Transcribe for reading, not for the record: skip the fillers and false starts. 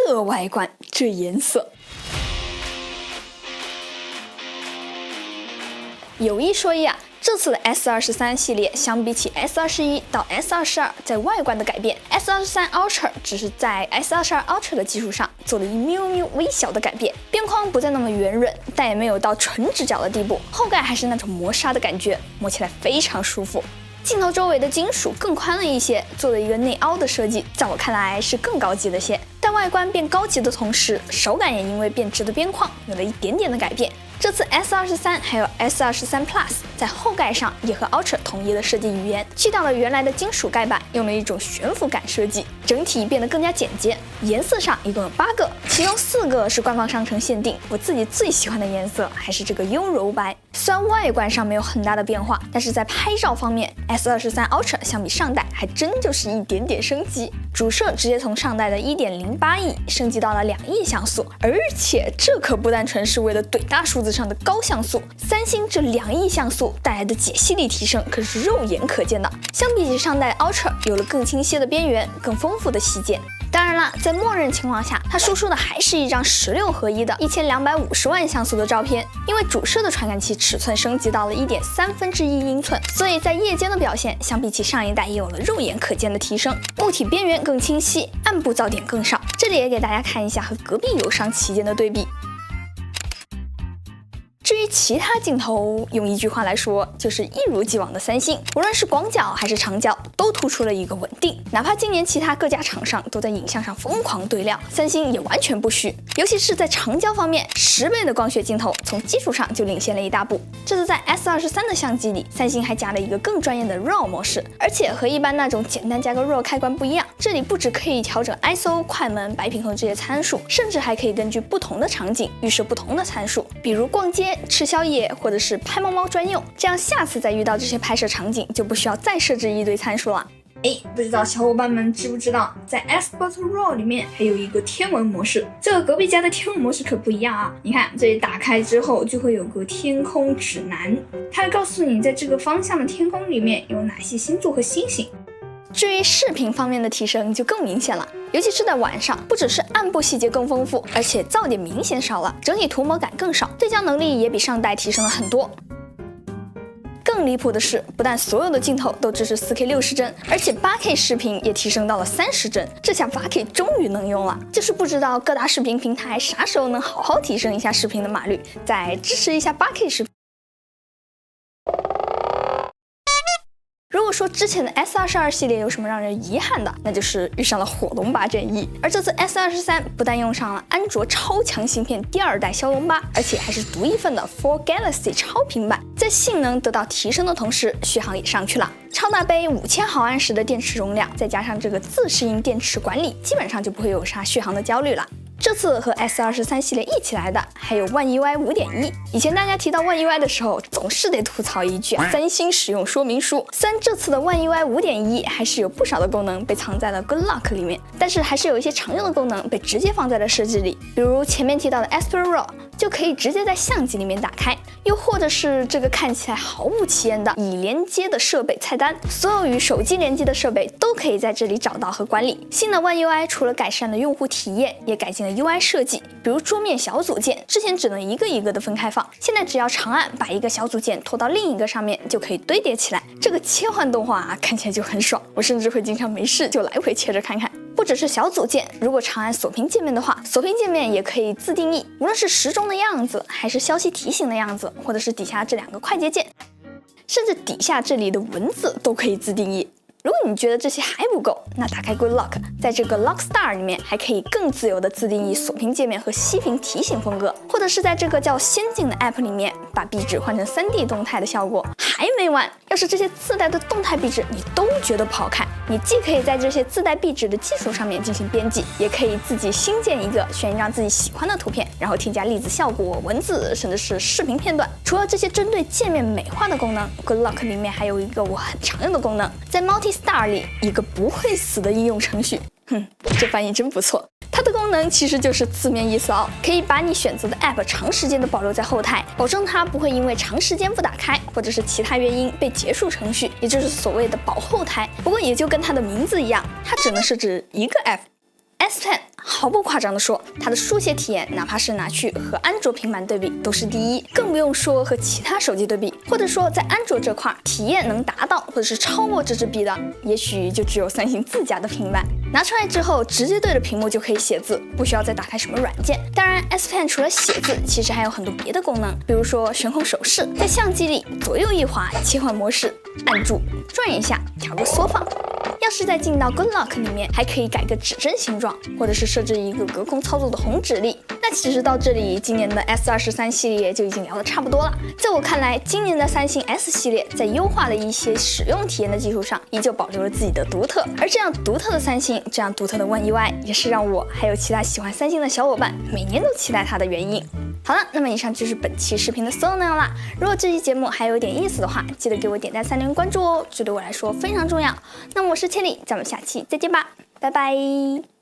这外观，这颜色。有一说一啊，这次的 S23系列相比起 S21到 S22，在外观的改变 ，S23 Ultra 只是在 S22 Ultra 的基础上做了一喵喵微小的改变，边框不再那么圆润，但也没有到纯直角的地步，后盖还是那种磨砂的感觉，摸起来非常舒服。镜头周围的金属更宽了一些，做了一个内凹的设计，在我看来是更高级了些。但外观变高级的同时，手感也因为变直的边框有了一点点的改变。这次 S23还有 S23 Plus 在后盖上也和 Ultra 统一了设计语言，去掉了原来的金属盖板，用了一种悬浮感设计，整体变得更加简洁。颜色上一共有8个，其中4个是官方商城限定，我自己最喜欢的颜色还是这个幽柔白。虽然外观上没有很大的变化，但是在拍照方面 ，S23 Ultra 相比上代还真就是一点点升级。主摄直接从上代的 1.08 亿升级到了2亿像素，而且这可不单纯是为了怼大数字上的高像素，三星这2亿像素带来的解析力提升可是肉眼可见的。相比起上代 Ultra， 有了更清晰的边缘，更丰富的细节。当然啦，在默认情况下，它输出的还是一张16合一的1250万像素的照片，因为主摄的传感器尺寸升级到了1.1/3英寸，所以在夜间的表现相比起上一代也有了肉眼可见的提升，物体边缘更清晰，暗部噪点更少。这里也给大家看一下和隔壁友商旗舰的对比。至于其他镜头，用一句话来说，就是一如既往的三星，无论是广角还是长焦，都突出了一个稳定。哪怕今年其他各家厂商都在影像上疯狂对料，三星也完全不虚。尤其是在长焦方面，10倍的光学镜头从基础上就领先了一大步。这次在 S23的相机里，三星还加了一个更专业的 RAW 模式，而且和一般那种简单加个 RAW 开关不一样，这里不只可以调整 ISO、快门、白平衡这些参数，甚至还可以根据不同的场景预设不同的参数，比如逛街、吃宵夜或者是拍猫猫专用，这样下次再遇到这些拍摄场景就不需要再设置一堆参数了。不知道小伙伴们知不知道，在 Expert RAW 里面还有一个天文模式，这个隔壁家的天文模式可不一样啊！你看这里打开之后就会有个天空指南，它会告诉你在这个方向的天空里面有哪些星座和星星。至于视频方面的提升就更明显了，尤其是在晚上，不只是暗部细节更丰富，而且噪点明显少了，整体涂抹感更少，对焦能力也比上代提升了很多。更离谱的是，不但所有的镜头都支持 4K 60帧，而且 8K 视频也提升到了30帧，这下 8K 终于能用了。就是不知道各大视频平台啥时候能好好提升一下视频的码率，再支持一下 8K 视频。如果说之前的 S22系列有什么让人遗憾的，那就是遇上了火龙8 Gen E，而这次 S23不但用上了安卓超强芯片第2代骁龙8，而且还是独一份的 For Galaxy 超平板，在性能得到提升的同时，续航也上去了。超大杯5000毫安时的电池容量，再加上这个自适应电池管理，基本上就不会有啥续航的焦虑了。这次和 S23系列一起来的还有 One UI 5.1。以前大家提到 One UI 的时候，总是得吐槽一句三星使用说明书。虽然这次的 One UI 5.1还是有不少的功能被藏在了 Good Lock 里面，但是还是有一些常用的功能被直接放在了设计里，比如前面提到的 Expert RAW 就可以直接在相机里面打开，又或者是这个看起来毫不起眼的已连接的设备菜单，所有与手机连接的设备都可以在这里找到和管理。新的 One UI 除了改善了用户体验，也改进了 UI 设计，比如桌面小组件，之前只能一个一个的分开放，现在只要长按把一个小组件拖到另一个上面，就可以堆叠起来。这个切换动画看起来就很爽，我甚至会经常没事就来回切着看看。不只是小组件，如果长按锁屏界面的话，锁屏界面也可以自定义，无论是时钟的样子，还是消息提醒的样子，或者是底下这2个快捷键，甚至底下这里的文字都可以自定义。如果你觉得这些还不够，那打开 Good Lock， 在这个 Lock Star 里面还可以更自由的自定义锁屏界面和熄屏提醒风格，或者是在这个叫先进的 App 里面把壁纸换成3D 动态的效果。还没完，要是这些自带的动态壁纸你都觉得不好看，你既可以在这些自带壁纸的基础上面进行编辑，也可以自己新建一个，选一张自己喜欢的图片，然后添加粒子效果、文字，甚至是视频片段。除了这些针对界面美化的功能， Good Lock 里面还有一个我很常用的功能，在 Multi-Star 里一个不会死的应用程序。这翻译真不错。它的功能其实就是字面意思可以把你选择的 App 长时间的保留在后台，保证它不会因为长时间不打开或者是其他原因被结束程序，也就是所谓的保后台。不过也就跟它的名字一样，它只能设置一个 App。S Pen 毫不夸张地说，它的书写体验哪怕是拿去和安卓平板对比都是第一，更不用说和其他手机对比，或者说在安卓这块体验能达到或者是超过这支笔的，也许就只有三星自家的平板。拿出来之后，直接对着屏幕就可以写字，不需要再打开什么软件。当然 S Pen 除了写字，其实还有很多别的功能，比如说悬空手势，在相机里左右一滑切换模式，按住转一下调个缩放。要是再进到 Good Lock 里面，还可以改个指针形状，或者是设置一个隔空操作的红指令。那其实到这里，今年的 S23系列就已经聊得差不多了。在我看来，今年的三星 S 系列在优化了一些使用体验的基础上，依旧保留了自己的独特。而这样独特的三星，这样独特的One UI，也是让我还有其他喜欢三星的小伙伴每年都期待它的原因。好了，那么以上就是本期视频的所有内容啦。如果这期节目还有点意思的话，记得给我点赞、3连关注哦，这对我来说非常重要。那么我是千里，咱们下期再见吧，拜拜。